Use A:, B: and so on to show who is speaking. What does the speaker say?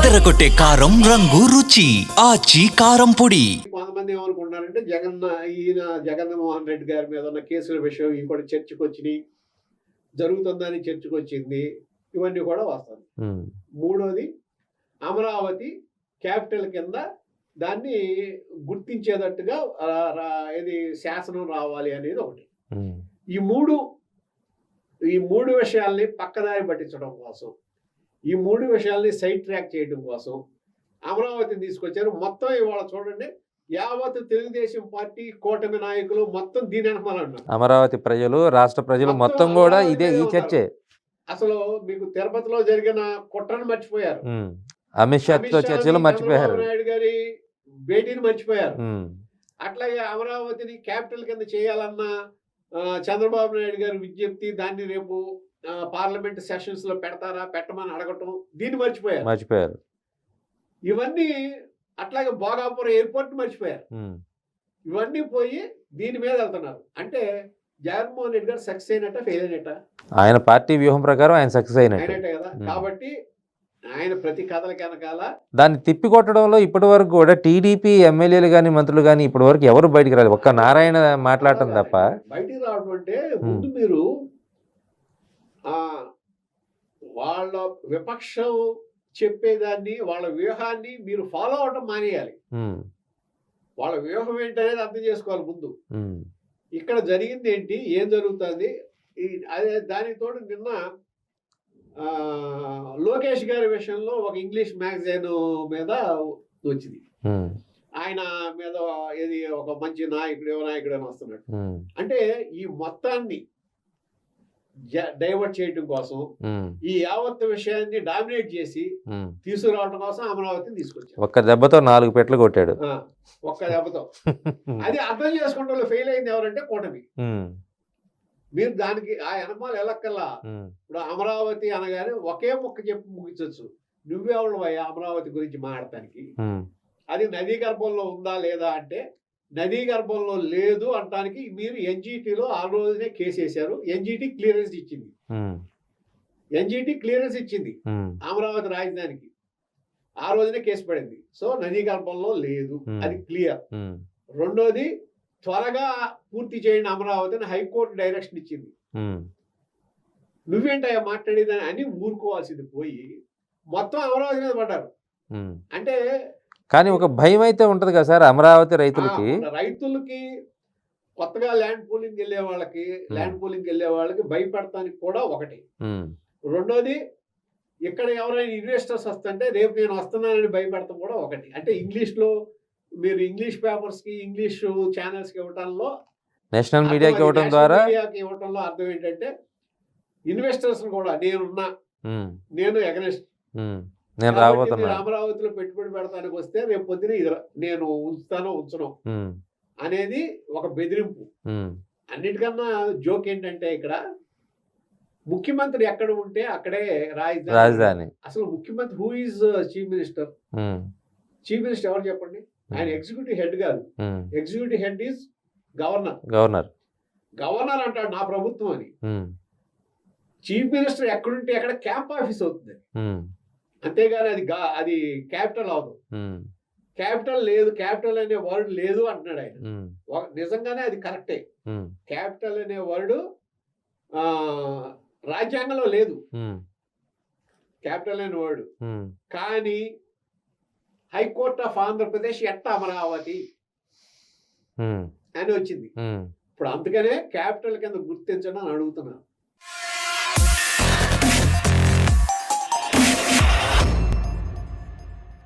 A: అదరగొట్టే కారం రంగు రుచి ఆచి కారం పొడి.
B: కొంతమంది ఏమనుకుంటున్నారంటే జగన్మోహన్ రెడ్డి గారి మీద ఉన్న కేసుల విషయం ఇవి కూడా చర్చకు వచ్చినాయి, జరుగుతుందని చర్చకు వచ్చింది, ఇవన్నీ కూడా వస్తాయి. మూడోది అమరావతి క్యాపిటల్ కింద దాన్ని గుర్తించేటట్టుగా ఇది శాసనం రావాలి అనేది ఒకటి. ఈ మూడు విషయాల్ని పక్కదారి పట్టించడం కోసం, ఈ మూడు విషయాల్ని సైడ్ ట్రాక్ చేయడం కోసం అమరావతిని తీసుకొచ్చారు. మొత్తం ఇవాళ చూడండి, యావత్ తెలుగుదేశం పార్టీ కూటమి నాయకులు మొత్తం దీని వెనకాలన్నారు.
C: అమరావతి ప్రజలు, రాష్ట్ర ప్రజలు మొత్తం కూడా ఇదే ఈ చర్చే.
B: అసలు మీకు తిరుపతిలో జరిగిన కుట్రను మర్చిపోయారు,
C: అమిత్ షా చర్చలు మర్చిపోయారు,
B: చంద్రబాబు నాయుడు గారి భేటీని మర్చిపోయారు. అట్లాగే అమరావతిని క్యాపిటల్ కింద చేయాలన్న చంద్రబాబు నాయుడు గారి విజ్ఞప్తి, దాన్ని రేపు పార్లమెంట్ సెషన్స్ లో పెడతారా పెట్టమని అడగటం, దీన్ని మర్చిపోయారు. ఇవన్నీ అట్లాగే భోగాపురం ఎయిర్పోర్ట్ మర్చిపోయారు. ఇవన్నీ పోయి దీని మీద వెళ్తున్నారు. అంటే జగన్మోహన్ రెడ్డి గారు సక్సెస్ అయినట్ట ఫెయిల్ అయినట్ట?
C: ఆయన పార్టీ వ్యూహం ప్రకారం ఆయన సక్సెస్ అయినట్టే
B: కదా. కాబట్టి ఆయన ప్రతి కథలకి వెనకాల
C: దాన్ని తిప్పికొట్టడంలో ఇప్పటి వరకు కూడా టీడీపీ ఎమ్మెల్యేలు కానీ మంత్రులు కానీ ఇప్పటి వరకు ఎవరు బయటికి రాలేదు. ఒక్క నారాయణ మాట్లాడటం తప్ప.
B: బయటికి రావడం అంటే ముందు మీరు వాళ్ళ విపక్షం చెప్పేదాన్ని, వాళ్ళ వ్యూహాన్ని మీరు ఫాలో అవటం మానేయాలి. వాళ్ళ వ్యూహం ఏంటనేది అర్థం చేసుకోవాలి ముందు. ఇక్కడ జరిగింది ఏంటి, ఏం జరుగుతుంది, అదే దానికి తోడు నిన్న లోకేష్ గారి విషయంలో ఒక ఇంగ్లీష్ మ్యాగజైన్ మీద వచ్చింది. ఆయన మీద ఏది ఒక మంచి నాయకుడు అని వస్తున్నాడు. అంటే ఈ మొత్తాన్ని డైవర్ట్ చేయడం కోసం, ఈ యావత్ విషయాన్ని డామినేట్ చేసి తీసుకురావడం కోసం అమరావతిని తీసుకొచ్చాడు.
C: ఒక్క దెబ్బతో 4 పెట్లు కొట్టాడు.
B: ఒక్క దెబ్బతో. అది అర్థం చేసుకుంటే ఫెయిల్ అయింది ఎవరంటే కూటమి. మీరు దానికి ఆ వెనమాల ఎలక్కల్లా ఇప్పుడు అమరావతి అనగానే ఒకే ముక్క చెప్పి ముగించవచ్చు. నువ్వెవడు అమరావతి గురించి మాట్లాడటానికి? అది నదీ గర్భంలో ఉందా లేదా అంటే నదీ గర్భంలో లేదు అంటానికి మీరు ఎన్జిటిలో ఆ రోజునే కేసు వేశారు. ఎన్జిటి క్లియరెన్స్ ఇచ్చింది అమరావతి రాజధానికి. ఆ రోజునే కేసు పడింది. సో నదీ గర్భంలో లేదు, అది క్లియర్. రెండోది, త్వరగా పూర్తి చేయండి అమరావతిని హైకోర్టు డైరెక్షన్ ఇచ్చింది. నువ్వేంటయ్యా మాట్లాడేదని అని ఊరుకోవాల్సింది పోయి మొత్తం అమరావతి మీద పడ్డారు. అంటే
C: కానీ ఒక భయం అయితే ఉంటది కదా సార్ అమరావతి రైతులకి
B: కొత్తగా ల్యాండ్ పూలింగ్ వెళ్ళే వాళ్ళకి భయపడటానికి కూడా ఒకటి. రెండోది, ఇక్కడ ఎవరైనా ఇన్వెస్టర్స్ వస్తుంటే రేపు నేను వస్తున్నానని భయపడతాం కూడా ఒకటి. అంటే ఇంగ్లీష్లో మీరు ఇంగ్లీష్ పేపర్స్ కి, ఇంగ్లీష్ ఛానల్స్ కి ఇవ్వటంలో,
C: నేషనల్ మీడియాకి
B: ఇవ్వటంలో అర్థం ఏంటంటే ఇన్వెస్టర్స్ కూడా నేను ఎగనెస్ట్, అమరావతిలో పెట్టుబడి పెడతానికి వస్తే రేపు పొద్దున నేను ఉంచను అనేది ఒక బెదిరింపు. అన్నిటికన్నా జోక్ ఏంటంటే ఇక్కడ ముఖ్యమంత్రి ఎక్కడ ఉంటే అక్కడే రాజధాని. అసలు ముఖ్యమంత్రి who is chief minister? Chief minister ఎవరు చెప్పండి? ఆయన ఎగ్జిక్యూటివ్ హెడ్ కాదు. ఎగ్జిక్యూటివ్ హెడ్ ఈజ్ గవర్నర్ అంటాడు నా ప్రభుత్వం అని. చీఫ్ మినిస్టర్ ఎక్కడుంటే అక్కడ క్యాంప్ ఆఫీస్ అవుతుంది. అంతేగాని అది క్యాపిటల్ అవదు. క్యాపిటల్ లేదు, క్యాపిటల్ అనే వర్డ్ లేదు అంటున్నాడు ఆయన. నిజంగానే అది కరెక్టే. క్యాపిటల్ అనే వర్డ్ రాజ్యాంగంలో లేదు, క్యాపిటల్ అనే వర్డ్. కానీ హైకోర్ట్ ఆఫ్ ఆంధ్రప్రదేశ్ అమరావతి అని వచ్చింది. ఇప్పుడు అందుకనే క్యాపిటల్ కింద గుర్తించడం అని అడుగుతున్నాను.